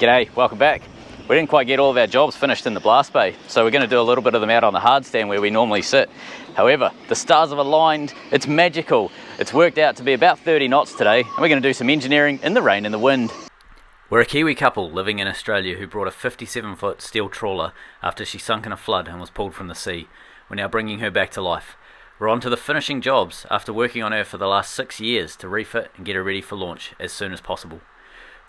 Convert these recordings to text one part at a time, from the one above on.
G'day, welcome back. We didn't quite get all of our jobs finished in the blast bay, so we're going to do a little bit of them out on the hard stand where we normally sit. However, the stars have aligned, it's magical. It's worked out to be about 30 knots today, and we're going to do some engineering in the rain and the wind. We're a Kiwi couple living in Australia who brought a 57-foot steel trawler after she sunk in a flood and was pulled from the sea. We're now bringing her back to life. We're on to the finishing jobs after working on her for the last 6 years to refit and get her ready for launch as soon as possible.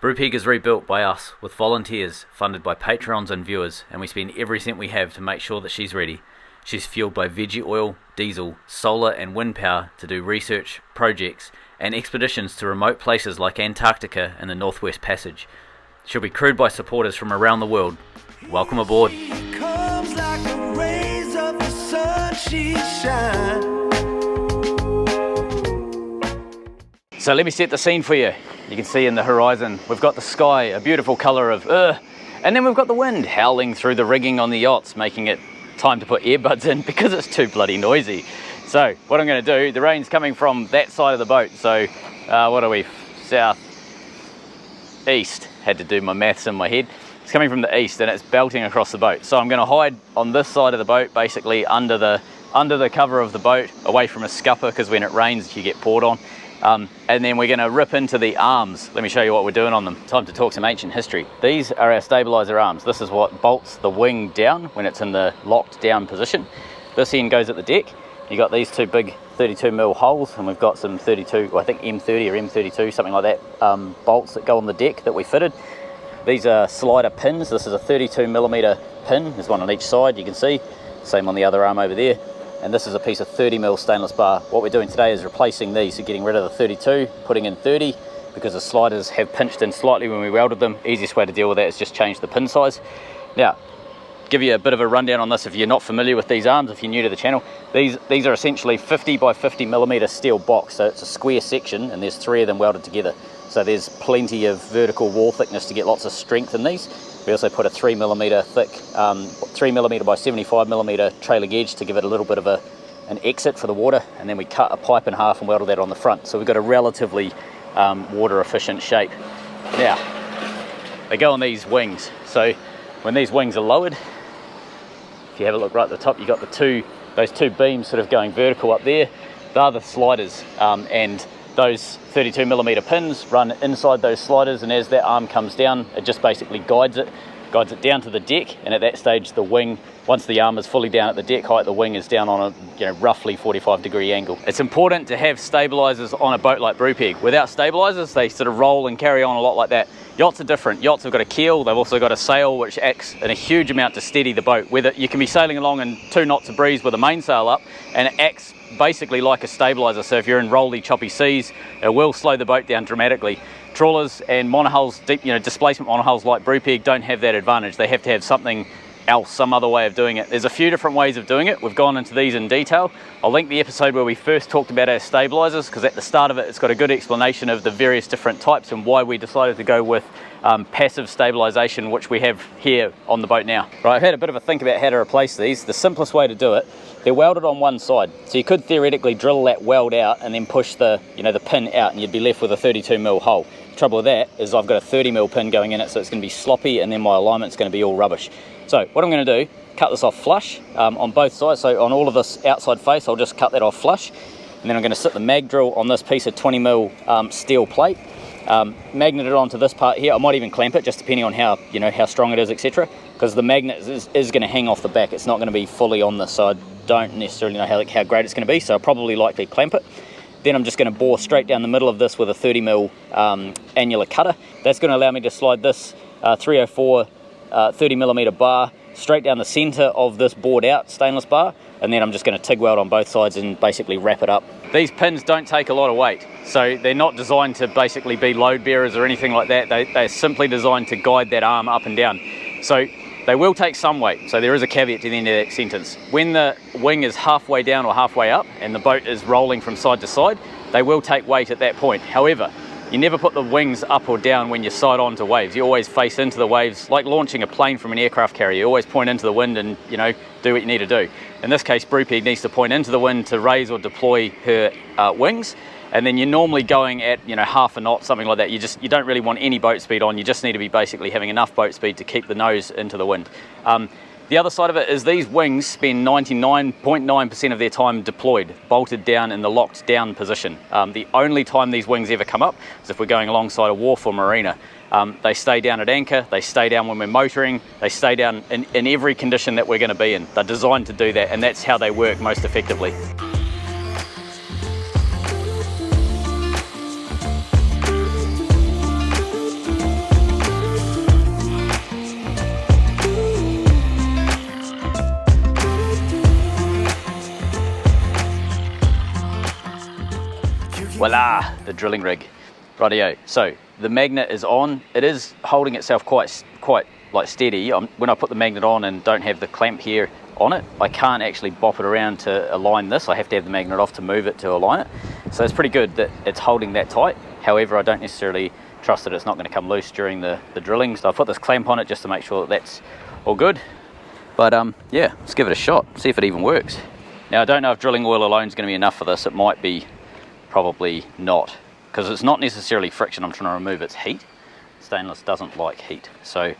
Brupeg is rebuilt by us with volunteers funded by Patreons and viewers, and we spend every cent we have to make sure that she's ready. She's fueled by veggie oil, diesel, solar and wind power to do research, projects and expeditions to remote places like Antarctica and the Northwest Passage. She'll be crewed by supporters from around the world. Welcome aboard. So let me set the scene for you. You can see in the horizon, we've got the sky, a beautiful colour of and then we've got the wind howling through the rigging on the yachts, making it time to put earbuds in because it's too bloody noisy. So what I'm going to do, the rain's coming from that side of the boat, so what are we, south east, had to do my maths in my head. It's coming from the east and it's belting across the boat. So I'm going to hide on this side of the boat, basically under the cover of the boat, away from a scupper, because when it rains you get poured on. And then we're going to rip into the arms. Let me show you what we're doing on them. Time to talk some ancient history. These are our stabiliser arms. This is what bolts the wing down when it's in the locked down position. This end goes at the deck. You got these two big 32mm holes, and we've got some 32, well, I think M30 or M32, something like that, bolts that go on the deck that we fitted. These are slider pins. This is a 32mm pin. There's one on each side, you can see. Same on the other arm over there. And this is a piece of 30mm stainless bar. What we're doing today is replacing these, so getting rid of the 32, putting in 30, because the sliders have pinched in slightly when we welded them. Easiest way to deal with that is just change the pin size. Now, give you a bit of a rundown on this if you're not familiar with these arms, if you're new to the channel. These are essentially 50 by 50mm steel box, so it's a square section and there's 3 of them welded together. So there's plenty of vertical wall thickness to get lots of strength in these. We also put a 3mm thick, 3mm by 75mm trailing edge to give it a little bit of an exit for the water, and then we cut a pipe in half and welded that on the front. So we've got a relatively water efficient shape. Now, they go on these wings. So when these wings are lowered, if you have a look right at the top, you've got those two beams sort of going vertical up there. They're the sliders, and those 32mm pins run inside those sliders, and as that arm comes down, it just basically guides it down to the deck, and at that stage the wing, once the arm is fully down at the deck height, the wing is down on a roughly 45-degree angle. It's important to have stabilisers on a boat like Brupeg. Without stabilisers, they sort of roll and carry on a lot like that. Yachts are different. Yachts have got a keel, they've also got a sail which acts in a huge amount to steady the boat. Whether you can be sailing along in 2 knots of breeze with a mainsail up, and it acts basically like a stabiliser. So if you're in rolly, choppy seas, it will slow the boat down dramatically. Trawlers and monohulls, deep, displacement monohulls like Brupeg don't have that advantage. They have to have something else, some other way of doing it. There's a few different ways of doing it. We've gone into these in detail. I'll link the episode where we first talked about our stabilisers, because at the start of it, it's got a good explanation of the various different types and why we decided to go with passive stabilisation, which we have here on the boat now. Right, I've had a bit of a think about how to replace these. The simplest way to do it, they're welded on one side, so you could theoretically drill that weld out and then push the pin out, and you'd be left with a 32mm hole. The trouble with that is I've got a 30mm pin going in it, so it's going to be sloppy, and then my alignment's going to be all rubbish. So what I'm going to do, cut this off flush on both sides. So on all of this outside face, I'll just cut that off flush, and then I'm going to sit the mag drill on this piece of 20mm steel plate, magnet it onto this part here. I might even clamp it, just depending on how strong it is, etc. Because the magnet is going to hang off the back. It's not going to be fully on this, so I don't necessarily know how great it's going to be. So I'll probably likely clamp it. Then I'm just going to bore straight down the middle of this with a 30mm annular cutter. That's going to allow me to slide this 304 30mm bar straight down the center of this bored out stainless bar, and then I'm just going to TIG weld on both sides and basically wrap it up. These pins don't take a lot of weight, so they're not designed to basically be load bearers or anything like that. They're simply designed to guide that arm up and down. So they will take some weight, so there is a caveat to the end of that sentence. When the wing is halfway down or halfway up and the boat is rolling from side to side, they will take weight at that point. However, you never put the wings up or down when you side on to waves. You always face into the waves, like launching a plane from an aircraft carrier. You always point into the wind and do what you need to do. In this case, Brupeg needs to point into the wind to raise or deploy her wings, and then you're normally going at, you know, half a knot, something like that. You don't really want any boat speed on. You just need to be basically having enough boat speed to keep the nose into the wind. The other side of it is these wings spend 99.9% of their time deployed, bolted down in the locked down position. The only time these wings ever come up is if we're going alongside a wharf or marina. They stay down at anchor, they stay down when we're motoring, they stay down in every condition that we're going to be in. They're designed to do that, and that's how they work most effectively. Voila, the drilling rig. Rightio, so the magnet is on. It is holding itself quite like steady. When I put the magnet on and don't have the clamp here on it, I can't actually bop it around to align this. I have to have the magnet off to move it to align it. So it's pretty good that it's holding that tight. However, I don't necessarily trust that it's not going to come loose during the drilling. So I put this clamp on it just to make sure that that's all good. But yeah, let's give it a shot, see if it even works. Now I don't know if drilling oil alone is going to be enough for this. It might be, probably not, because it's not necessarily friction. I'm trying to remove its heat. Stainless doesn't like heat, so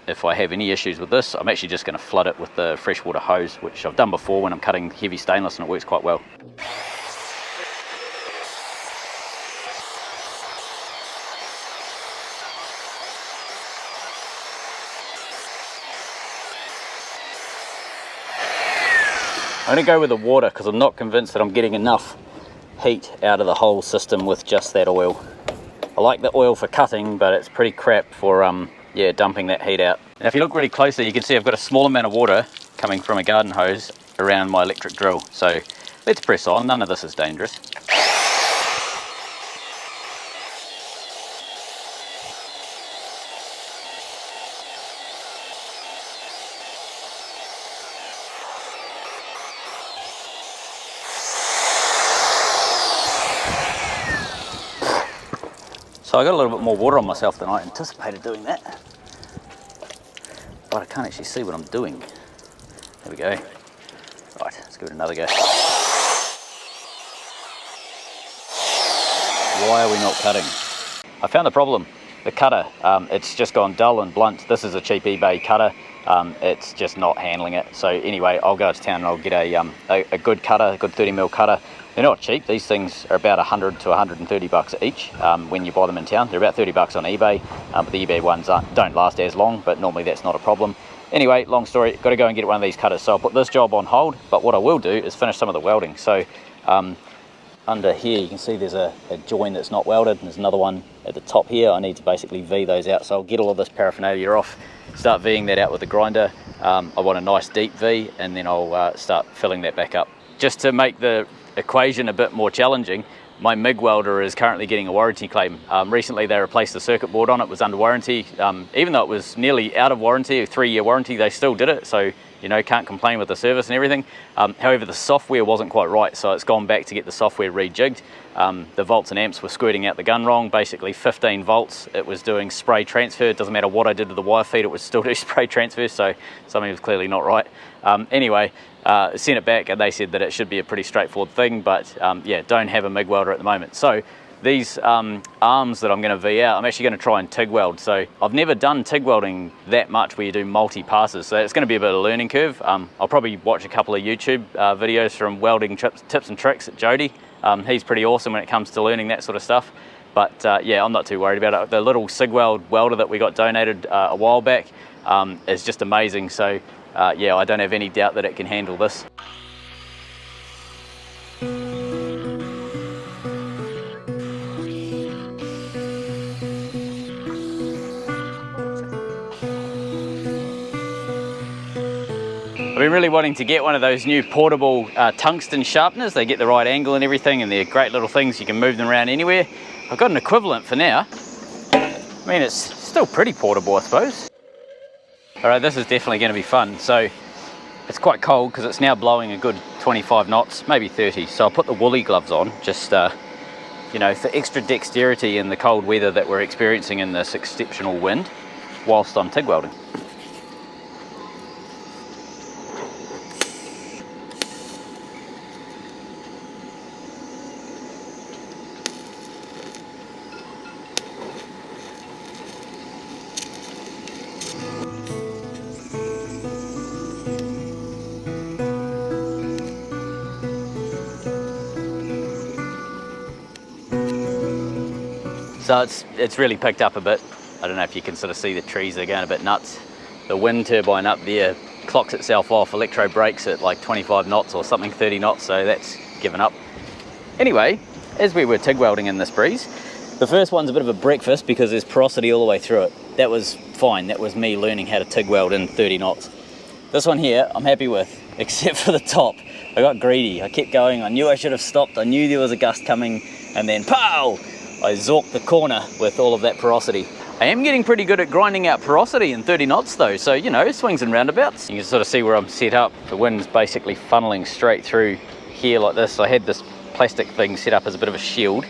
if I have any issues with this, I'm actually just going to flood it with the freshwater hose, which I've done before when I'm cutting heavy stainless, and it works quite well. I'm going to go with the water because I'm not convinced that I'm getting enough heat out of the whole system with just that oil. I like the oil for cutting, but it's pretty crap for yeah, dumping that heat out. And if you look really closely, you can see I've got a small amount of water coming from a garden hose around my electric drill. So let's press on. None of this is dangerous. So I got a little bit more water on myself than I anticipated doing that. But I can't actually see what I'm doing. There we go. Right, let's give it another go. Why are we not cutting? I found the problem. The cutter, it's just gone dull and blunt. This is a cheap eBay cutter. It's just not handling it. So anyway, I'll go to town and I'll get a good cutter, a good 30mm cutter. They're not cheap. These things are about 100 to 130 bucks each when you buy them in town. They're about 30 bucks on eBay, but the eBay ones don't last as long, but normally that's not a problem. Anyway, long story, got to go and get one of these cutters. So I'll put this job on hold, but what I will do is finish some of the welding. So under here, you can see there's a join that's not welded, and there's another one at the top here. I need to basically V those out. So I'll get all of this paraphernalia off, start V'ing that out with the grinder. I want a nice deep V, and then I'll start filling that back up. Just to make the equation a bit more challenging, my MIG welder is currently getting a warranty claim. Recently they replaced the circuit board on it, was under warranty. Even though it was nearly out of warranty, a 3-year warranty, they still did it, so you know, can't complain with the service and everything. However, the software wasn't quite right, so it's gone back to get the software rejigged. The volts and amps were squirting out the gun wrong, basically 15 volts. It was doing spray transfer. It doesn't matter what I did to the wire feed, it would still do spray transfer, so something was clearly not right. Anyway, sent it back and they said that it should be a pretty straightforward thing, but yeah, don't have a MIG welder at the moment. So these arms that I'm going to V out, I'm actually going to try and TIG weld. So I've never done TIG welding that much where you do multi-passes, so it's going to be a bit of a learning curve. I'll probably watch a couple of YouTube videos from welding tips and tricks at Jody. He's pretty awesome when it comes to learning that sort of stuff. But yeah, I'm not too worried about it. The little SIG weld welder that we got donated a while back is just amazing. So yeah, I don't have any doubt that it can handle this. I've been really wanting to get one of those new portable tungsten sharpeners. They get the right angle and everything, and they're great little things. You can move them around anywhere. I've got an equivalent for now. I mean, it's still pretty portable, I suppose. All right, this is definitely going to be fun. So it's quite cold because it's now blowing a good 25 knots, maybe 30. So I'll put the woolly gloves on, just you know, for extra dexterity in the cold weather that we're experiencing in this exceptional wind, whilst I'm TIG welding. So it's really picked up a bit. I don't know if you can sort of see the trees are going a bit nuts. The wind turbine up there clocks itself off, electro brakes at like 25 knots or something, 30 knots, so that's given up. Anyway, as we were TIG welding in this breeze, the first one's a bit of a breakfast because there's porosity all the way through it. That was fine, that was me learning how to TIG weld in 30 knots. This one here, I'm happy with, except for the top. I got greedy, I kept going, I knew I should have stopped, I knew there was a gust coming, and then pow! I zorked the corner with all of that porosity. I am getting pretty good at grinding out porosity in 30 knots though, so you know, swings and roundabouts. You can sort of see where I'm set up. The wind's basically funneling straight through here like this. I had this plastic thing set up as a bit of a shield.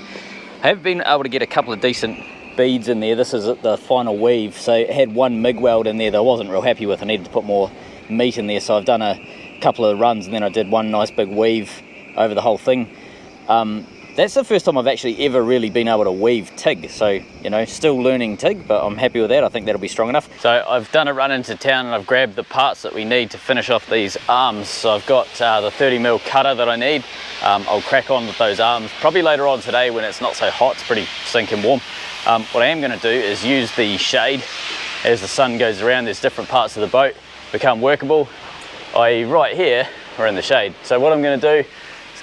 I have been able to get a couple of decent beads in there. This is the final weave, so it had one MIG weld in there that I wasn't real happy with. I needed to put more meat in there, so I've done a couple of runs and then I did one nice big weave over the whole thing. That's the first time I've actually ever really been able to weave TIG, so you know, still learning TIG, but I'm happy with that. I think that'll be strong enough. So I've done a run into town and I've grabbed the parts that we need to finish off these arms. So I've got the 30mm cutter that I need. I'll crack on with those arms probably later on today when it's not so hot. It's pretty stinking warm. What I am going to do is use the shade as the sun goes around. There's different parts of the boat become workable. Right here we're in the shade, so what I'm going to do,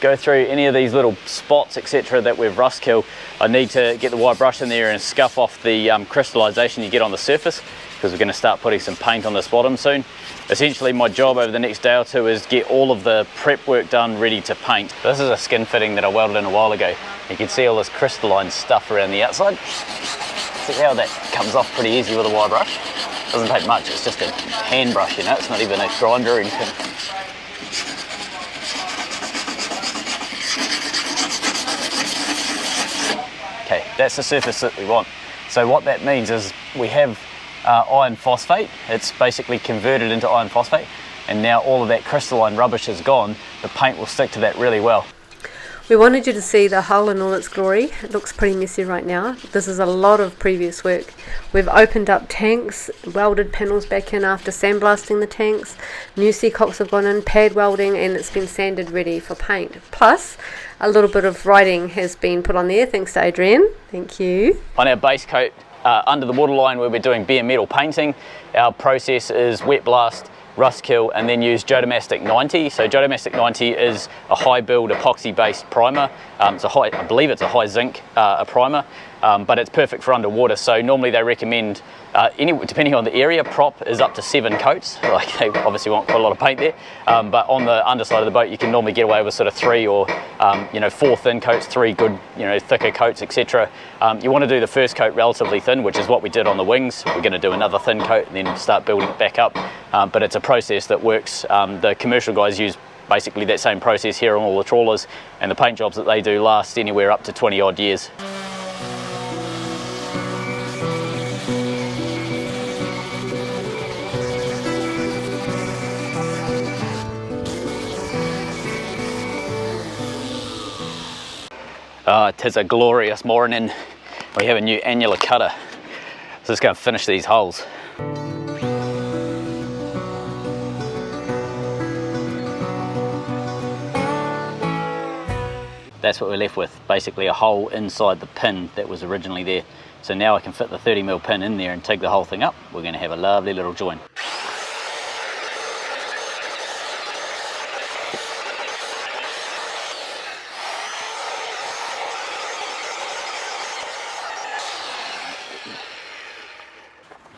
go through any of these little spots etc that we've rust killed. I need to get the wire brush in there and scuff off the crystallization you get on the surface, because we're going to start putting some paint on this bottom soon. Essentially my job over the next day or two is get all of the prep work done, ready to paint. This is a skin fitting that I welded in a while ago. You can see all this crystalline stuff around the outside. See how that comes off pretty easy with a wire brush. Doesn't take much, it's just a hand brush, you know, it's not even a grinder or anything. Okay, that's the surface that we want. So what that means is we have iron phosphate. It's basically converted into iron phosphate, and now all of that crystalline rubbish is gone. The paint will stick to that really well. We wanted you to see the hull in all its glory. It looks pretty messy right now. This is a lot of previous work. We've opened up tanks, welded panels back in after sandblasting the tanks, new seacocks have gone in, pad welding, and it's been sanded ready for paint. Plus, a little bit of writing has been put on there, thanks to Adrian. Thank you. On our base coat, under the waterline where we're doing bare metal painting, our process is wet blast, rust kill, and then use Jodomastic 90. So Jodomastic 90 is a high build epoxy based primer. It's a high, I believe it's a high zinc primer, but it's perfect for underwater. So normally they recommend, depending on the area, prop is up to 7 coats. Like they obviously want quite a lot of paint there, but on the underside of the boat you can normally get away with sort of 3 or 4 thin coats, 3 good thicker coats, etc. You want to do the first coat relatively thin, which is what we did on the wings. We're going to do another thin coat and then start building it back up, but it's a process that works. The commercial guys use basically that same process here on all the trawlers, and the paint jobs that they do last anywhere up to 20 odd years. It is a glorious morning. We have a new annular cutter, so it's going to finish these holes. That's what we're left with, basically a hole inside the pin that was originally there. So now I can fit the 30mm pin in there and TIG the whole thing up. We're going to have a lovely little join.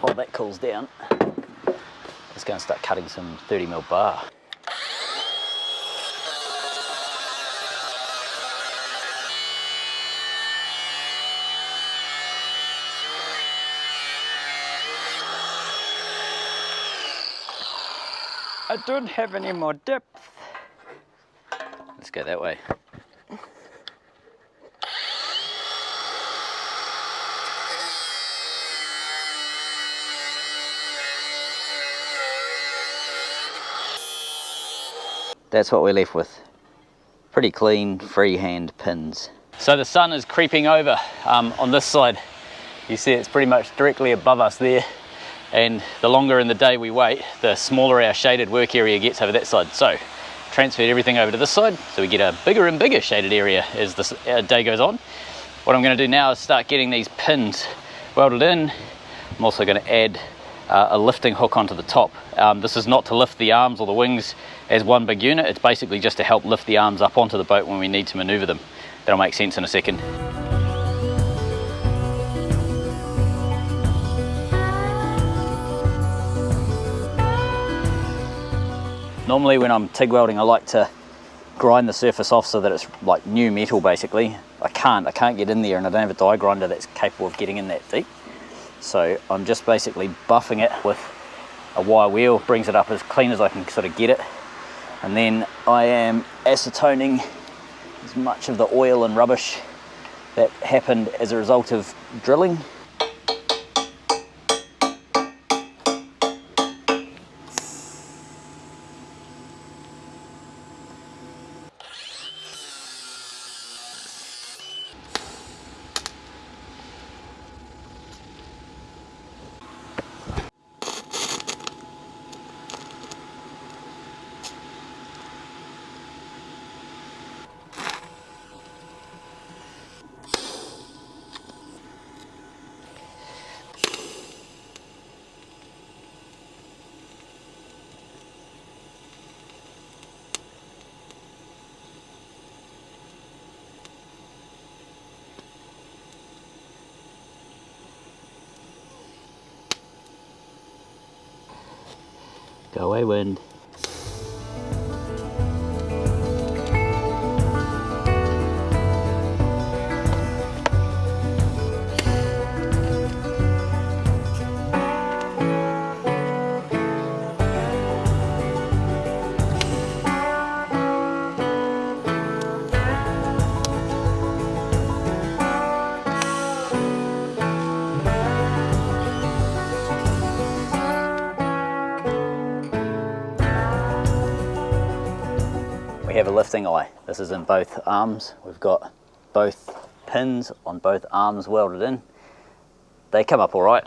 While that cools down, it's going to start cutting some 30mm bar. I don't have any more depth. Let's go that way. That's what we're left with. Pretty clean freehand pins. So the sun is creeping over on this side. You see it's pretty much directly above us there. And the longer in the day we wait, the smaller our shaded work area gets over that side. So transferred everything over to this side, so we get a bigger and bigger shaded area as the day goes on. What I'm going to do now is start getting these pins welded in. I'm also going to add a lifting hook onto the top. This is not to lift the arms or the wings as one big unit, it's basically just to help lift the arms up onto the boat when we need to maneuver them. That'll make sense in a second. Normally when I'm TIG welding, I like to grind the surface off so that it's like new metal basically. I can't get in there, and I don't have a die grinder that's capable of getting in that deep. So I'm just basically buffing it with a wire wheel, brings it up as clean as I can sort of get it. And then I am acetoning as much of the oil and rubbish that happened as a result of drilling. Go away, wind. We have a lifting eye. This is in both arms. We've got both pins on both arms welded in. They come up all right.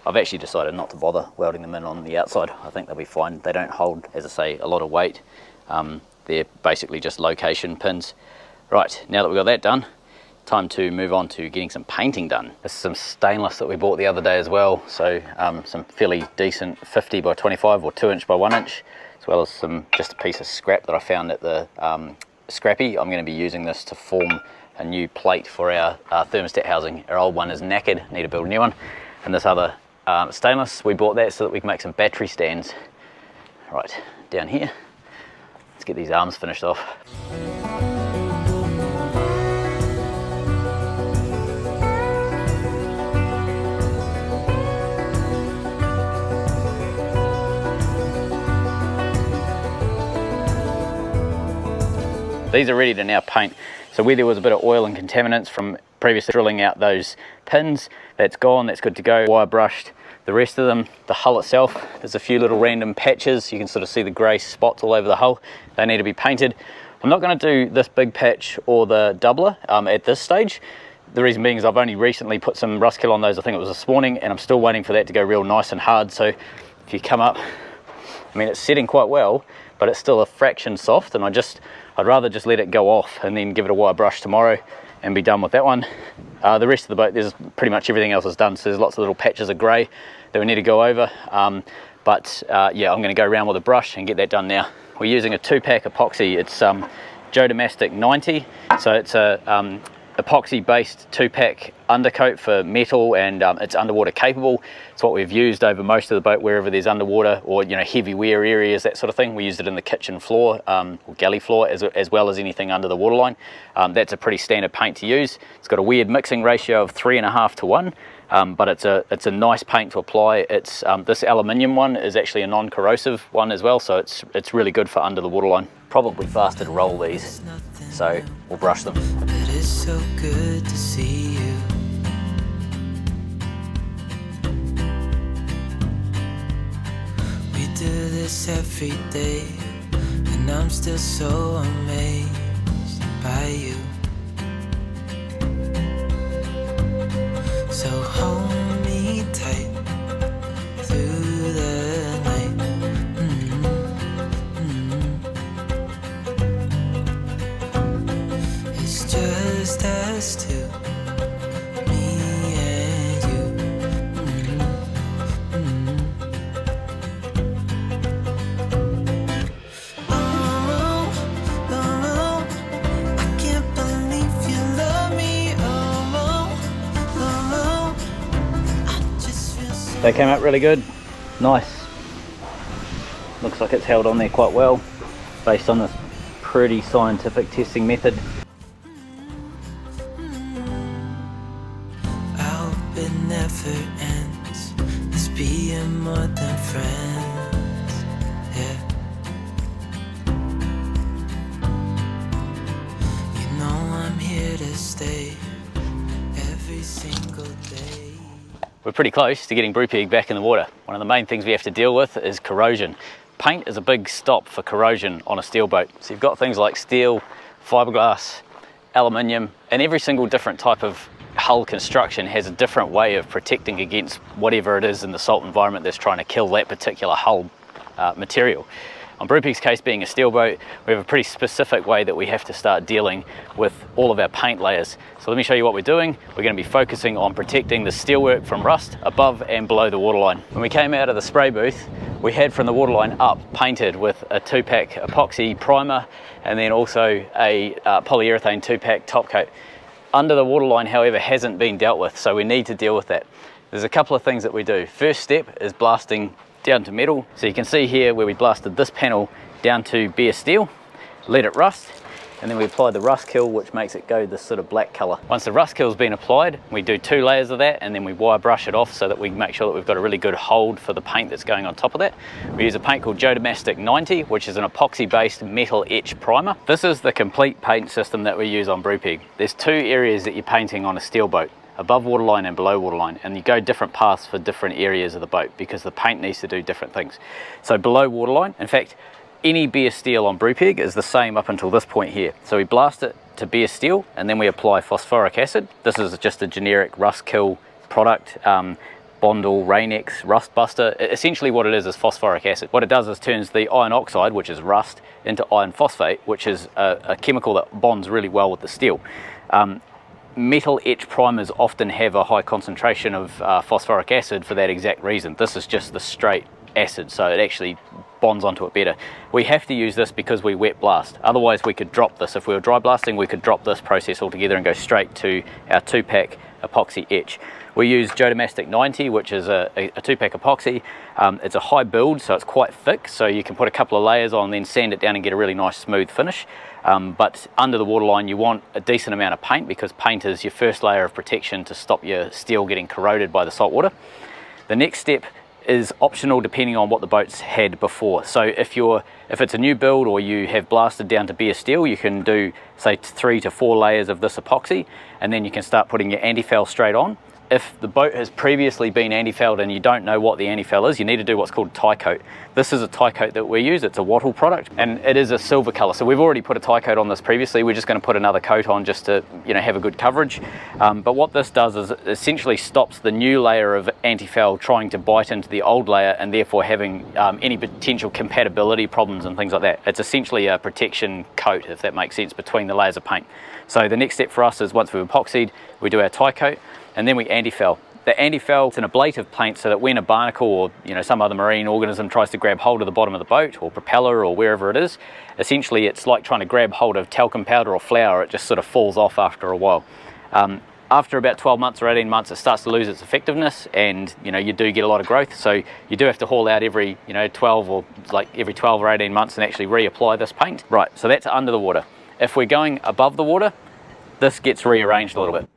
I've actually decided not to bother welding them in on the outside. I think they'll be fine. They don't hold, as I say, a lot of weight. They're basically just location pins. Right, now that we've got that done, time to move on to getting some painting done. This is some stainless that we bought the other day as well. So some fairly decent 50 by 25 or 2 inch by 1 inch. As well as just a piece of scrap that I found at the scrappy. I'm going to be using this to form a new plate for our thermostat housing. Our old one is knackered, need to build a new one. And this other stainless, we bought that so that we can make some battery stands. Right, down here, let's get these arms finished off. These are ready to now paint. So where there was a bit of oil and contaminants from previously drilling out those pins, that's gone, that's good to go. Wire brushed the rest of them. The hull itself, there's a few little random patches. You can sort of see the grey spots all over the hull. They need to be painted. I'm not going to do this big patch or the doubler at this stage. The reason being is I've only recently put some rust kill on those, I think it was this morning, and I'm still waiting for that to go real nice and hard. So if you come up, I mean, it's setting quite well, but it's still a fraction soft, and I'd rather just let it go off and then give it a wire brush tomorrow and be done with that one. The rest of the boat, there's pretty much everything else is done, so there's lots of little patches of grey that we need to go over. Yeah, I'm going to go around with a brush and get that done now. We're using a 2-pack epoxy. It's Joe Damastic 90, so it's a epoxy based 2-pack undercoat for metal, and it's underwater capable. It's what we've used over most of the boat wherever there's underwater or heavy wear areas, that sort of thing. We used it in the kitchen floor or galley floor as well as anything under the waterline. That's a pretty standard paint to use. It's got a weird mixing ratio of 3.5 to 1. But it's a nice paint to apply. It's this aluminium one is actually a non-corrosive one as well, so it's really good for under the waterline. Probably faster to roll these, so we'll brush them. It is so good to see you. We do this every day, and I'm still so amazed by you. So hold me tight through the night. It's just us two. They came out really good. Nice. Looks like it's held on there quite well based on this pretty scientific testing method. I hope it never ends. Let's be more than friends. Yeah. You know I'm here to stay every single day. We're pretty close to getting Brupeg back in the water. One of the main things we have to deal with is corrosion. Paint is a big stop for corrosion on a steel boat. So you've got things like steel, fiberglass, aluminium, and every single different type of hull construction has a different way of protecting against whatever it is in the salt environment that's trying to kill that particular hull material. On Brupeg's case, being a steel boat, we have a pretty specific way that we have to start dealing with all of our paint layers. So let me show you what we're doing. We're going to be focusing on protecting the steelwork from rust above and below the waterline. When we came out of the spray booth, we had from the waterline up painted with a 2-pack epoxy primer and then also a polyurethane 2-pack top coat. Under the waterline, however, hasn't been dealt with, so we need to deal with that. There's a couple of things that we do. First step is blasting down to metal. So you can see here where we blasted this panel down to bare steel, let it rust, and then we apply the rust kill, which makes it go this sort of black color. Once the rust kill's been applied, we do 2 layers of that, and then we wire brush it off so that we make sure that we've got a really good hold for the paint that's going on top of that. We use a paint called Jess Dame 90, which is an epoxy based metal etch primer. This is the complete paint system that we use on Brupeg. There's 2 areas that you're painting on a steel boat: above waterline and below waterline, and you go different paths for different areas of the boat because the paint needs to do different things. So below waterline, in fact, any bare steel on Brupeg is the same up until this point here. So we blast it to bare steel and then we apply phosphoric acid. This is just a generic rust kill product, Bondall, Rain-X, Rust Buster. Essentially what it is phosphoric acid. What it does is turns the iron oxide, which is rust, into iron phosphate, which is a chemical that bonds really well with the steel. Metal etch primers often have a high concentration of phosphoric acid for that exact reason. This is just the straight acid, so it actually bonds onto it better. We have to use this because we wet blast. Otherwise we could drop this. If we were dry blasting, we could drop this process altogether and go straight to our 2-pack epoxy etch. We use Jess Dame 90, which is a 2-pack epoxy. It's a high build, so it's quite thick, so you can put a couple of layers on, then sand it down and get a really nice smooth finish. But under the waterline you want a decent amount of paint because paint is your first layer of protection to stop your steel getting corroded by the salt water. The next step is optional depending on what the boat's had before. So if it's a new build or you have blasted down to bare steel, you can do say 3 to 4 layers of this epoxy, and then you can start putting your anti-foul straight on. If the boat has previously been anti-fouled and you don't know what the anti-foul is, you need to do what's called tie coat. This is a tie coat that we use. It's a wattle product and it is a silver color. So we've already put a tie coat on this previously. We're just going to put another coat on just to, you know, have a good coverage. But what this does is it essentially stops the new layer of anti-foul trying to bite into the old layer and therefore having any potential compatibility problems and things like that. It's essentially a protection coat, if that makes sense, between the layers of paint. So the next step for us is once we've epoxied, we do our tie coat, and then we anti-foul. The anti-foul is an ablative paint so that when a barnacle or some other marine organism tries to grab hold of the bottom of the boat or propeller or wherever it is, essentially it's like trying to grab hold of talcum powder or flour. It just sort of falls off after a while. After about 12 months or 18 months it starts to lose its effectiveness, and you do get a lot of growth, so you do have to haul out every 12 or 18 months and actually reapply this paint. Right, so that's under the water. If we're going above the water, this gets rearranged a little bit.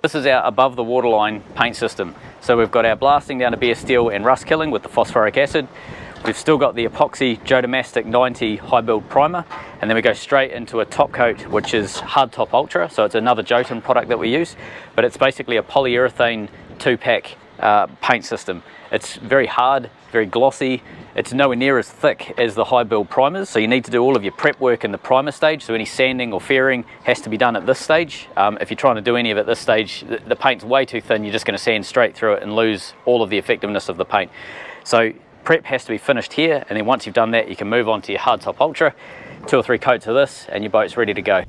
This is our above the waterline paint system. So we've got our blasting down to bare steel and rust killing with the phosphoric acid. We've still got the epoxy Jess Dame 90 high build primer, and then we go straight into a top coat, which is Hard Top Ultra. So it's another Jotun product that we use, but it's basically a polyurethane 2-pack paint system. It's very hard, very glossy. It's nowhere near as thick as the high build primers, so you need to do all of your prep work in the primer stage, so any sanding or fairing has to be done at this stage. If you're trying to do any of it at this stage, the paint's way too thin, you're just going to sand straight through it and lose all of the effectiveness of the paint. So prep has to be finished here, and then once you've done that you can move on to your Hard Top Ultra, 2 or 3 coats of this and your boat's ready to go.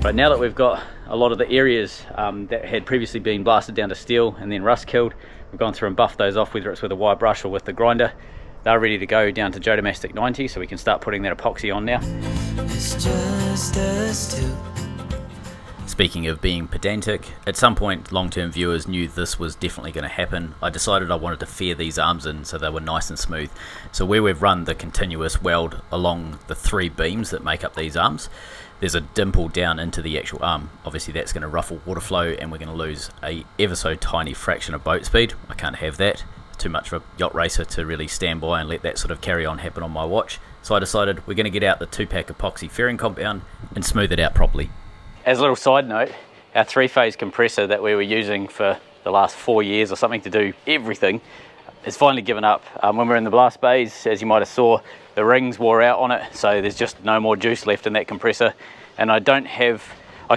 Right, now that we've got a lot of the areas that had previously been blasted down to steel and then rust killed, we've gone through and buffed those off, whether it's with a wire brush or with the grinder. They're ready to go down to Jess Dame 90, so we can start putting that epoxy on now. It's just us two. Speaking of being pedantic, at some point long-term viewers knew this was definitely going to happen. I decided I wanted to fair these arms in so they were nice and smooth. So where we've run the continuous weld along the 3 beams that make up these arms, there's a dimple down into the actual arm. Obviously that's going to ruffle water flow and we're going to lose a ever so tiny fraction of boat speed. I can't have that. Too much of a yacht racer to really stand by and let that sort of carry on happen on my watch. So I decided we're going to get out the 2-pack epoxy fairing compound and smooth it out properly. As a little side note, our 3-phase compressor that we were using for the last 4 years or something to do everything has finally given up. When we were in the blast bays, as you might have saw, the rings wore out on it, so there's just no more juice left in that compressor. And I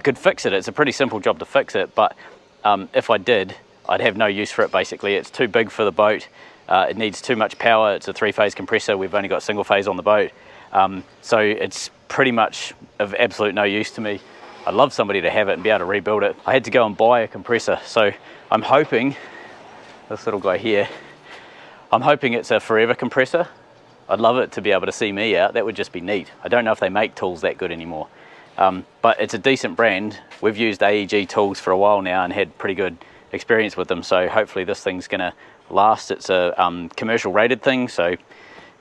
could fix it. It's a pretty simple job to fix it, but if I did, I'd have no use for it basically. It's too big for the boat. It needs too much power. It's a 3-phase compressor. We've only got single phase on the boat. So it's pretty much of absolute no use to me. I'd love somebody to have it and be able to rebuild it. I had to go and buy a compressor. So I'm hoping, this little guy here, I'm hoping it's a forever compressor. I'd love it to be able to see me out. That would just be neat. I don't know if they make tools that good anymore. But it's a decent brand. We've used AEG tools for a while now and had pretty good experience with them. So hopefully this thing's gonna last. It's a commercial rated thing. So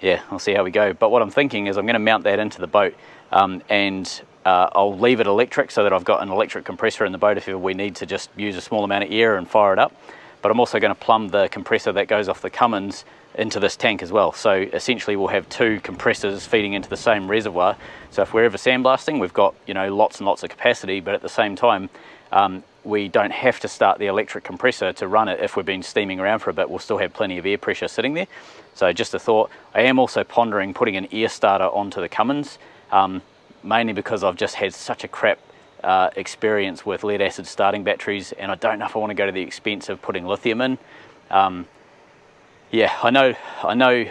yeah, I'll see how we go. But what I'm thinking is I'm gonna mount that into the boat and I'll leave it electric so that I've got an electric compressor in the boat if ever we need to just use a small amount of air and fire it up. But I'm also going to plumb the compressor that goes off the Cummins into this tank as well. So essentially we'll have 2 compressors feeding into the same reservoir. So if we're ever sandblasting, we've got, you know, lots and lots of capacity, but at the same time, we don't have to start the electric compressor to run it. If we've been steaming around for a bit, we'll still have plenty of air pressure sitting there. So just a thought. I am also pondering putting an air starter onto the Cummins, mainly because I've just had such a crap experience with lead acid starting batteries, and I don't know if I want to go to the expense of putting lithium in. Yeah, I know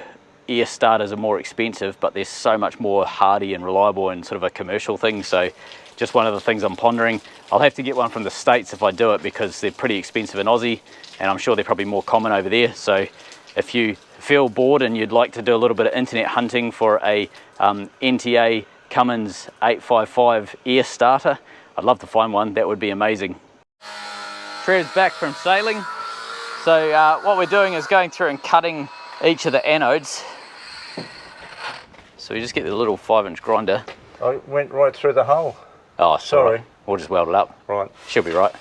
air starters are more expensive, but they're so much more hardy and reliable and sort of a commercial thing. So just one of the things I'm pondering. I'll have to get one from the States if I do it, because they're pretty expensive in Aussie, and I'm sure they're probably more common over there. So if you feel bored and you'd like to do a little bit of internet hunting for a NTA Cummins 855 air starter, I'd love to find one. That would be amazing. Trev's back from sailing. So what we're doing is going through and cutting each of the anodes. So we just get the little 5-inch grinder. I went right through the hole. Oh, sorry. Right. We'll just weld it up. Right. She'll be right.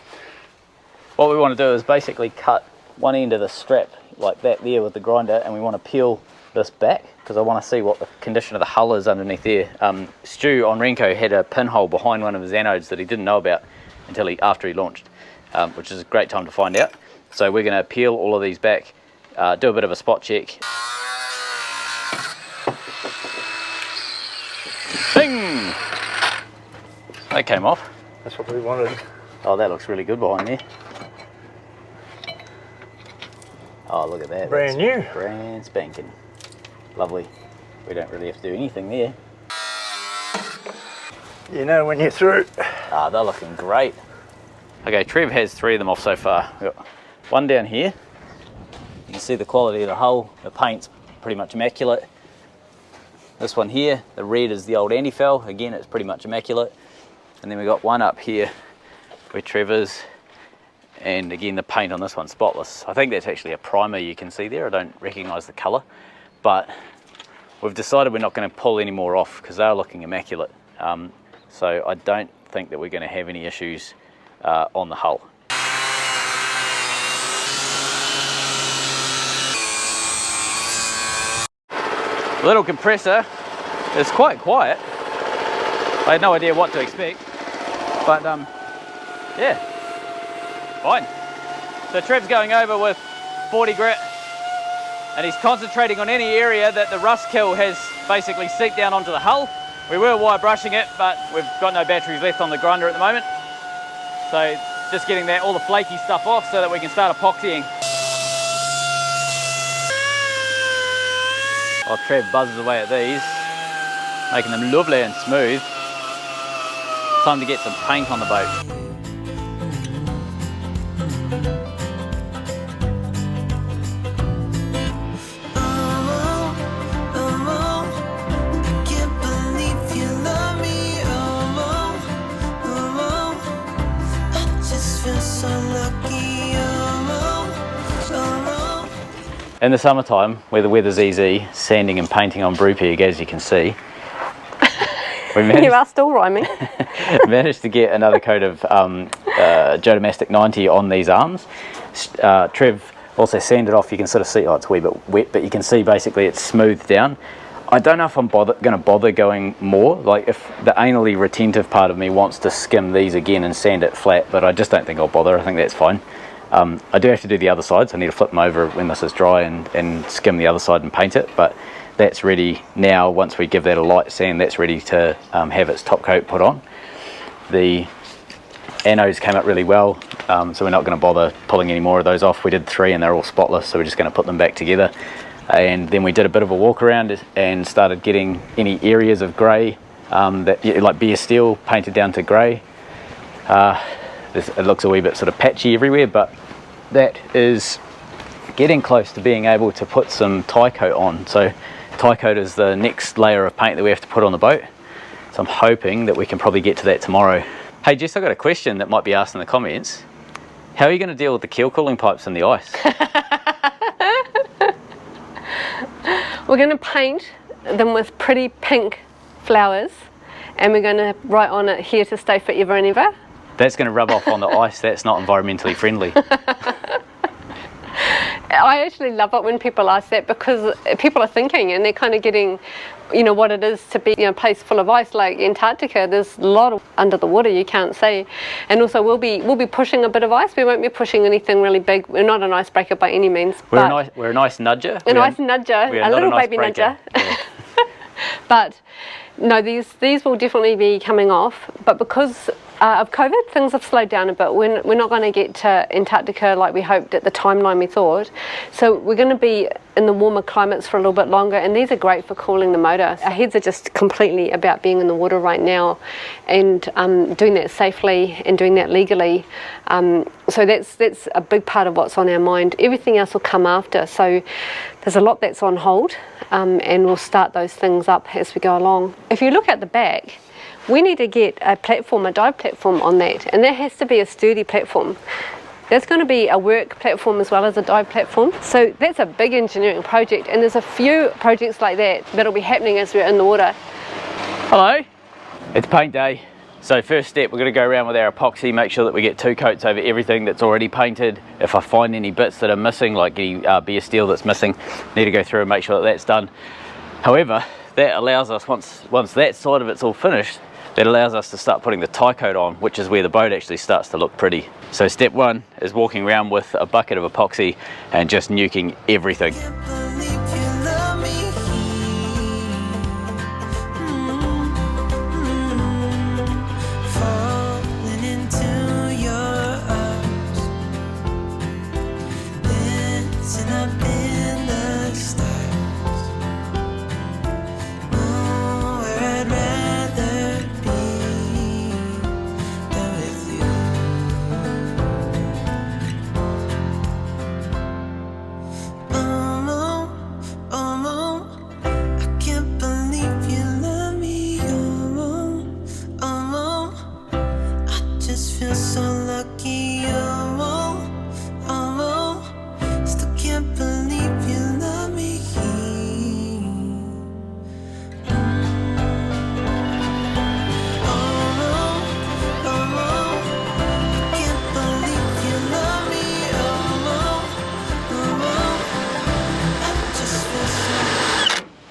What we want to do is basically cut one end of the strap like that there with the grinder, and we want to peel this back because I want to see what the condition of the hull is underneath there. Stu on Renko had a pinhole behind one of his anodes that he didn't know about until after he launched, which is a great time to find out. So we're going to peel all of these back, do a bit of a spot check. Bing! That came off. That's what we wanted. Oh, that looks really good behind there. Oh, look at that. Brand new. Brand spanking. Lovely. We don't really have to do anything there. You know when you're through. Ah, they're looking great. Okay, Trev has 3 of them off so far. We've got one down here. You can see the quality of the hull. The paint's pretty much immaculate. This one here, the red is the old anti-foul. Again, it's pretty much immaculate. And then we got one up here where Trev is. And again, the paint on this one's spotless. I think that's actually a primer you can see there. I don't recognise the colour. But we've decided we're not going to pull any more off because they're looking immaculate. So I don't think that we're going to have any issues on the hull. The little compressor is quite quiet. I had no idea what to expect, but yeah, fine. So Trev's going over with 40 grit, and he's concentrating on any area that the rust kill has basically seeped down onto the hull. We were wire brushing it, but we've got no batteries left on the grinder at the moment. So just getting all the flaky stuff off so that we can start epoxying. While Trev buzzes away at these, making them lovely and smooth. Time to get some paint on the boat. lucky, oh, In the summertime, where the weather's easy, sanding and painting on Brupeg, as you can see, we You are still rhyming. managed to get another coat of Jodomastic 90 on these arms. Trev also sanded off. You can sort of see, oh, it's a wee bit wet, but you can see basically it's smoothed down. I don't know if I'm going to bother going more. Like, if the anally retentive part of me wants to skim these again and sand it flat, but I just don't think I'll bother. I think that's fine. I do have to do the other side, so I need to flip them over when this is dry and skim the other side and paint it, but that's ready now. Once we give that a light sand, that's ready to have its top coat put on. The anodes came out really well, so we're not going to bother pulling any more of those off. We did 3 and they're all spotless, so we're just going to put them back together. And then we did a bit of a walk around and started getting any areas of grey, like bare steel, painted down to grey. It looks a wee bit sort of patchy everywhere, but that is getting close to being able to put some tie coat on. So tie coat is the next layer of paint that we have to put on the boat. So I'm hoping that we can probably get to that tomorrow. Hey Jess, I've got a question that might be asked in the comments. How are you going to deal with the keel cooling pipes in the ice? We're going to paint them with pretty pink flowers, and we're going to write on it, "Here to stay forever and ever." That's going to rub off on the ice. That's not environmentally friendly. I actually love it when people ask that, because people are thinking and they're kind of getting, you know, what it is to be in a place full of ice like Antarctica. There's a lot of under the water, you can't see. And also we'll be pushing a bit of ice. We won't be pushing anything really big. We're not an icebreaker by any means. We're a nice nudger. A nice nudger, a little baby nudger. Yeah. But no, these will definitely be coming off. But because of COVID, things have slowed down a bit. We're not going to get to Antarctica like we hoped at the timeline we thought. So we're going to be in the warmer climates for a little bit longer, and these are great for cooling the motor. Our heads are just completely about being in the water right now and doing that safely and doing that legally. So that's a big part of what's on our mind. Everything else will come after. So there's a lot that's on hold, and we'll start those things up as we go along. If you look at the back, we need to get a platform, a dive platform on that, and that has to be a sturdy platform. That's going to be a work platform as well as a dive platform. So that's a big engineering project, and there's a few projects like that that'll be happening as we're in the water. Hello, it's paint day. So first step, we're going to go around with our epoxy, make sure that we get 2 coats over everything that's already painted. If I find any bits that are missing, like any bare steel that's missing, need to go through and make sure that that's done. However, that allows us, once that side of it's all finished, that allows us to start putting the tie coat on, which is where the boat actually starts to look pretty. So step 1 is walking around with a bucket of epoxy and just nuking everything.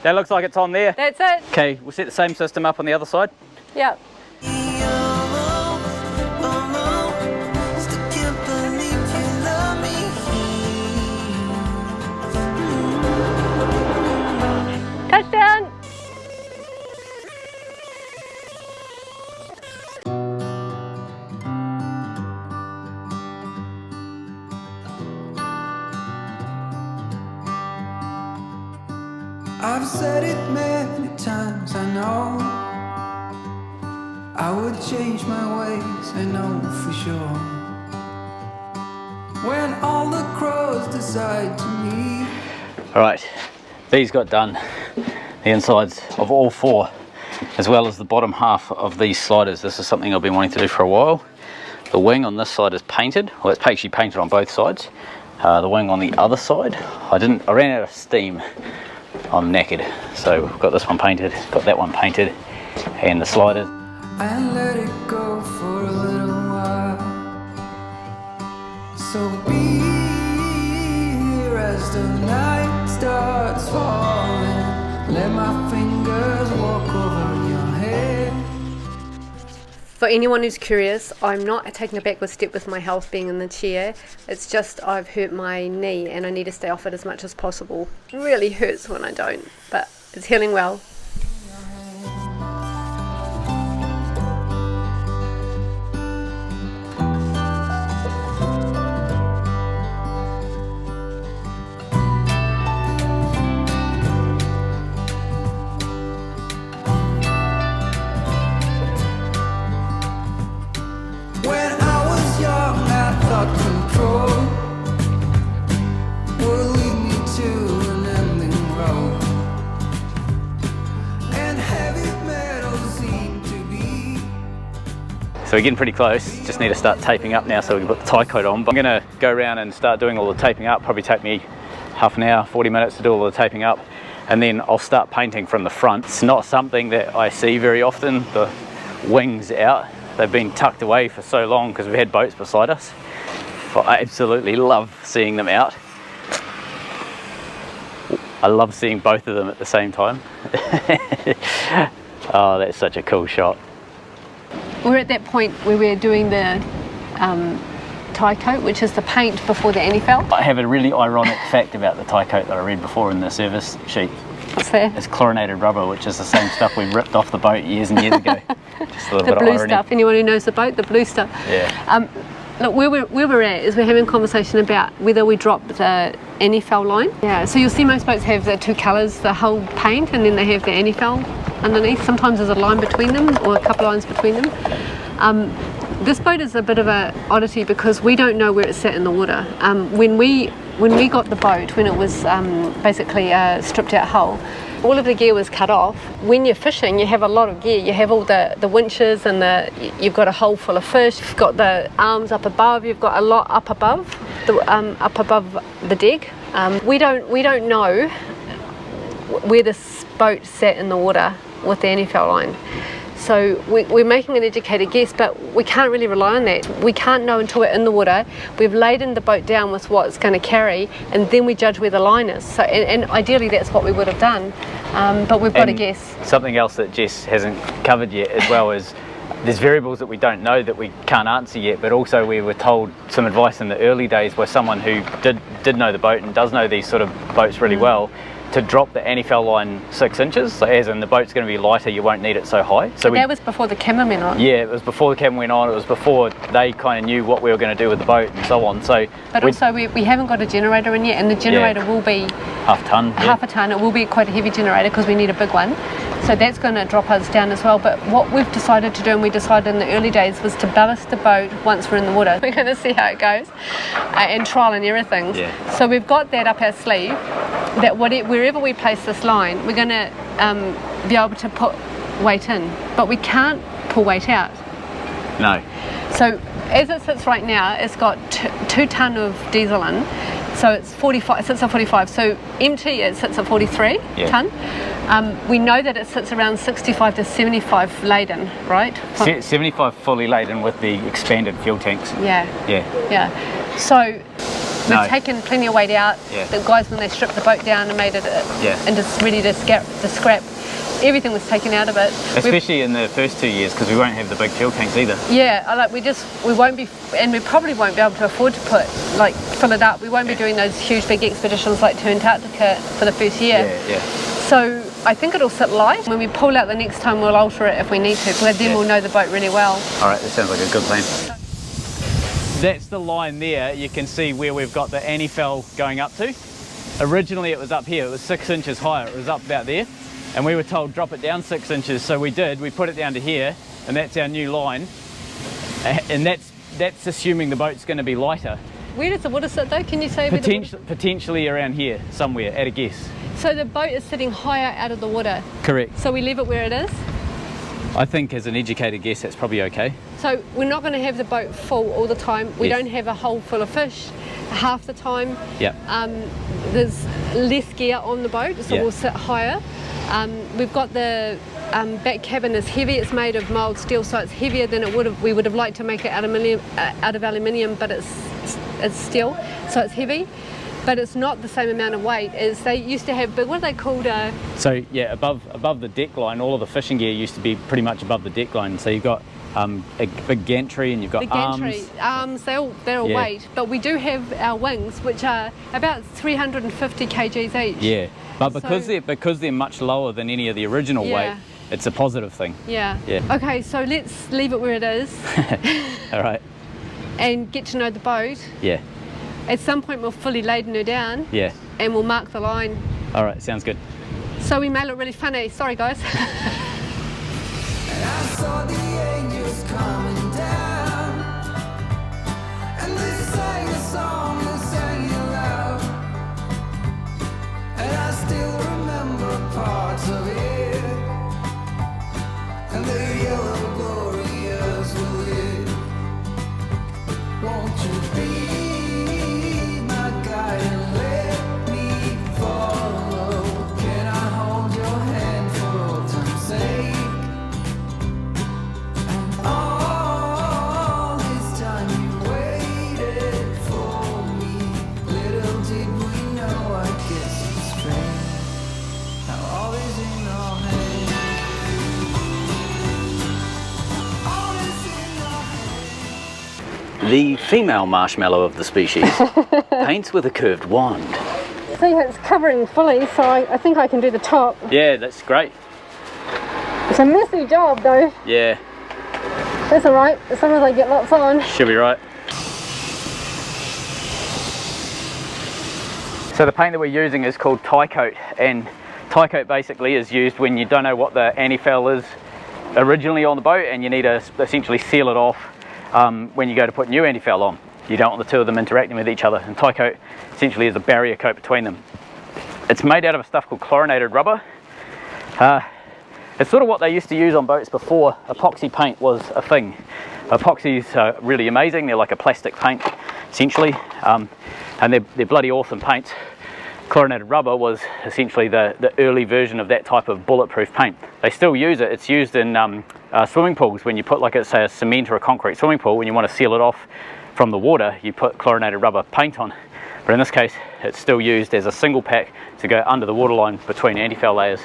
That looks like it's on there. That's it. Okay, we'll set the same system up on the other side. Yeah. Touchdown. I've said it many times, I know I would change my ways, I know for sure. When all the crows decide to meet. Alright, these got done. The insides of all 4, as well as the bottom half of these sliders. This is something I've been wanting to do for a while. The wing on this side is painted. Well, it's actually painted on both sides. The wing on the other side, I ran out of steam. I'm knackered. So we've got this one painted, got that one painted, and the sliders. And let it go for a little while. So be here as the night starts falling. Let my fingers walk over your head. For anyone who's curious, I'm not taking a backward step with my health being in the chair. It's just I've hurt my knee and I need to stay off it as much as possible. It really hurts when I don't, but it's healing well. So we're getting pretty close, just need to start taping up now so we can put the tie coat on. But I'm going to go around and start doing all the taping up, probably take me half an hour, 40 minutes to do all the taping up, and then I'll start painting from the front. It's not something that I see very often, the wings out. They've been tucked away for so long because we've had boats beside us. But I absolutely love seeing them out. I love seeing both of them at the same time. Oh, that's such a cool shot. We're at that point where we're doing the tie coat, which is the paint before the antifel. I have a really ironic fact about the tie coat that I read before in the service sheet. What's that? It's chlorinated rubber, which is the same stuff we ripped off the boat years and years ago. Just a little The bit blue of irony. stuff. Anyone who knows the boat, the blue stuff. Yeah. Look, where we're at is we're having a conversation about whether we drop the antifel line. Yeah, so you'll see most boats have the two colours, the whole paint, and then they have the antifel underneath. Sometimes there's a line between them or a couple lines between them. This boat is a bit of an oddity because we don't know where it's sat in the water. When we got the boat, when it was basically a stripped out hull, all of the gear was cut off. When you're fishing, you have a lot of gear. You have all the winches and you've got a hole full of fish. You've got the arms up above. You've got a lot up above the deck. We don't know where this boat sat in the water with the antifel line. So we're making an educated guess, but we can't really rely on that. We can't know until we're in the water. We've laden the boat down with what it's going to carry, and then we judge where the line is. So, and ideally that's what we would have done, but we've got to guess. Something else that Jess hasn't covered yet as well is there's variables that we don't know that we can't answer yet, but also we were told some advice in the early days by someone who did know the boat and does know these sort of boats really well, to drop the antifel line 6 inches, so as in the boat's going to be lighter, you won't need it so high. So that was before the camera went on? Yeah, it was before the camera went on, it was before they kind of knew what we were going to do with the boat and so on. So, but also we haven't got a generator in yet, and the generator will be half a ton. It will be quite a heavy generator because we need a big one. So that's going to drop us down as well. But what we've decided to do, and we decided in the early days, was to ballast the boat once we're in the water. We're going to see how it goes and trial and everything. Yeah. So we've got that up our sleeve, that wherever we place this line, we're going to be able to put weight in. But we can't pull weight out. No. So as it sits right now, it's got 2 tonne of diesel in. So it's 45. It sits at 45. So empty, it sits at 43 tonne. We know that it sits around 65 to 75 laden, right? 75 fully laden with the expanded fuel tanks. Yeah. So we've taken plenty of weight out. Yeah. The guys, when they stripped the boat down and made it and just ready to scrap, everything was taken out of it. Especially in the first 2 years, because we won't have the big fuel tanks either. Yeah, we won't be, and we probably won't be able to afford to fill it up. We won't be doing those huge big expeditions like to Antarctica for the first year. Yeah. So I think it'll sit light. When we pull out the next time, we'll alter it if we need to, but then we'll know the boat really well. All right, that sounds like a good plan. That's the line there. You can see where we've got the antifel going up to. Originally it was up here, it was 6 inches higher, it was up about there. And we were told drop it down 6 inches, so we did. We put it down to here, and that's our new line. And that's assuming the boat's going to be lighter. Where does the water sit though? Can you say? Potentially around here, somewhere, at a guess. So the boat is sitting higher out of the water? Correct. So we leave it where it is? I think as an educated guess, that's probably okay. So we're not going to have the boat full all the time. We Yes. don't have a hole full of fish half the time. Yeah. There's less gear on the boat, so Yeah. we'll sit higher. We've got the back cabin is heavy. It's made of mild steel, so it's heavier than we would have liked to make it out of aluminium, but it's steel, so it's heavy. But it's not the same amount of weight as they used to have. But what are they called? So yeah, above the deck line, all of the fishing gear used to be pretty much above the deck line. So you've got a big gantry, and you've got the gantry, arms. they're all Yeah. weight, but we do have our wings, which are about 350 kgs each. Yeah, but So- because they're much lower than any of the original Yeah. weight, it's a positive thing. Yeah. Yeah. Okay, so let's leave it where it is All right. and get to know the boat. Yeah. At some point, we'll fully laden her down Yeah. and we'll mark the line. All right. Sounds good. So we may look really funny. Sorry, guys. And I saw the angels coming down, and they sang a song, they sang it loud, and I still remember parts of it, and the yellow glorious lit. Won't you be my guide and let me follow? Can I hold your hand for old time's sake? All this time you waited for me. Little did we know I'd get some strength. Now all is in our hands. All is in our hands. The female marshmallow of the species paints with a curved wand. See, it's covering fully, so I think I can do the top. Yeah, that's great. It's a messy job, though. Yeah, That's all right. As long as I get lots on. should be right. So the paint that we're using is called tie coat, and tie coat basically is used when you don't know what the anti-foul is originally on the boat, and you need to essentially seal it off when you go to put new anti-foul on. You don't want the two of them interacting with each other, and tie coat essentially is a barrier coat between them. It's made out of a stuff called chlorinated rubber. It's sort of what they used to use on boats before epoxy paint was a thing. Epoxies are really amazing. They're like a plastic paint essentially, and they're bloody awesome paints. Chlorinated rubber was essentially the early version of that type of bulletproof paint. They still use it. It's used in swimming pools. When you put, like, say, a cement or a concrete swimming pool, when you want to seal it off from the water, you put chlorinated rubber paint on. But in this case, it's still used as a single pack to go under the waterline between anti-foul layers.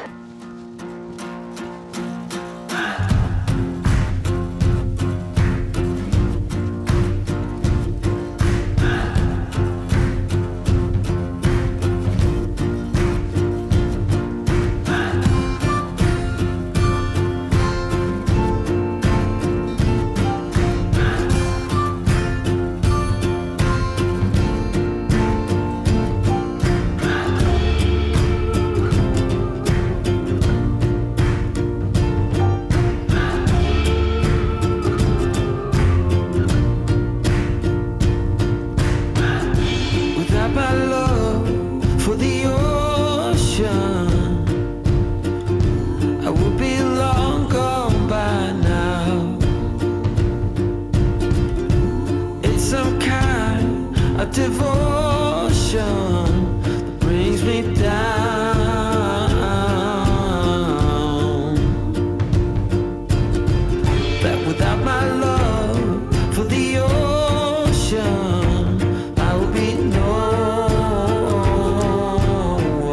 Without my love for the ocean, I would be long gone by now. It's some kind of devotion that brings me down. That without my love for the ocean, I will be no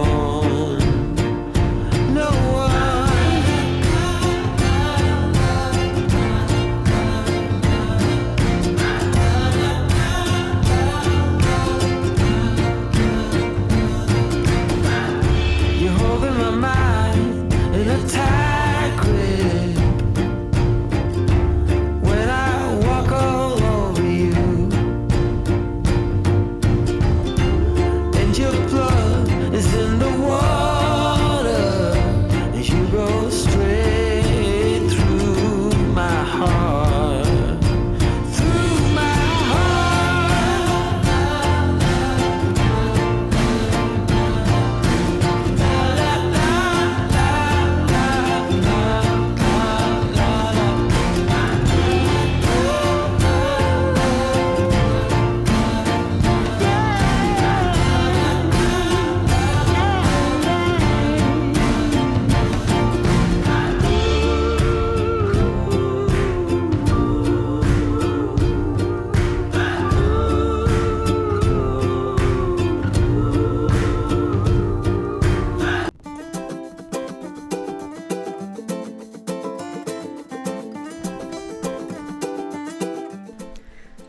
one, no one.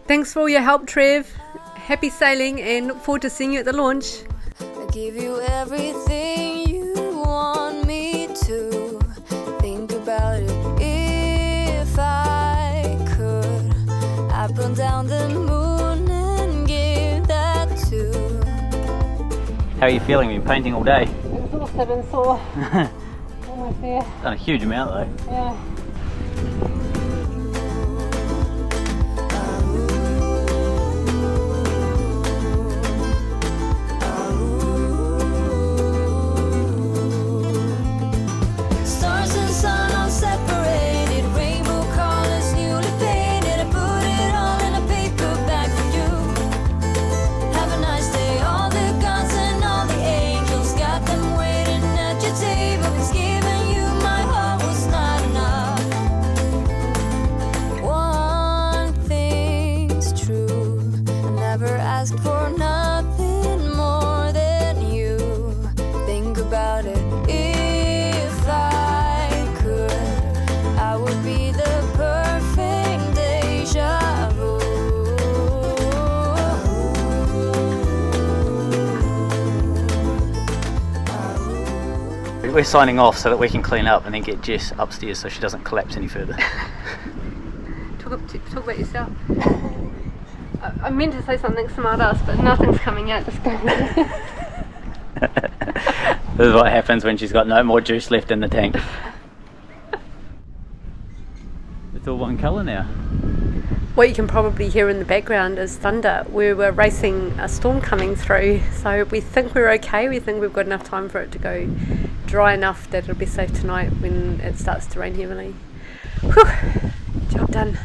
Thanks for all your help, Trev. Happy sailing and look forward to seeing you at the launch. I give you everything you want me to. Think about it if I could. I'd run down the moon and give that to. How are you feeling? You've been painting all day. Exhausted and sore. Almost there. Done a huge amount though. Yeah. Stars and sun all separated, rainbow colors newly painted. I put it all in a paper bag for you. Have a nice day. All the gods and all the angels got them waiting at your table. It's giving you my heart was not enough. One thing's true, I never asked for nothing more than you. Think about it. If I could, I would be the perfect deja vu. We're signing off so that we can clean up and then get Jess upstairs so she doesn't collapse any further. Talk about yourself. I meant to say something smart ass, but nothing's coming out. Just going. This is what happens when she's got no more juice left in the tank. It's all one colour now. What you can probably hear in the background is thunder. We were racing a storm coming through, so we think we're okay. We think we've got enough time for it to go dry enough that it'll be safe tonight when it starts to rain heavily. Whew, job done.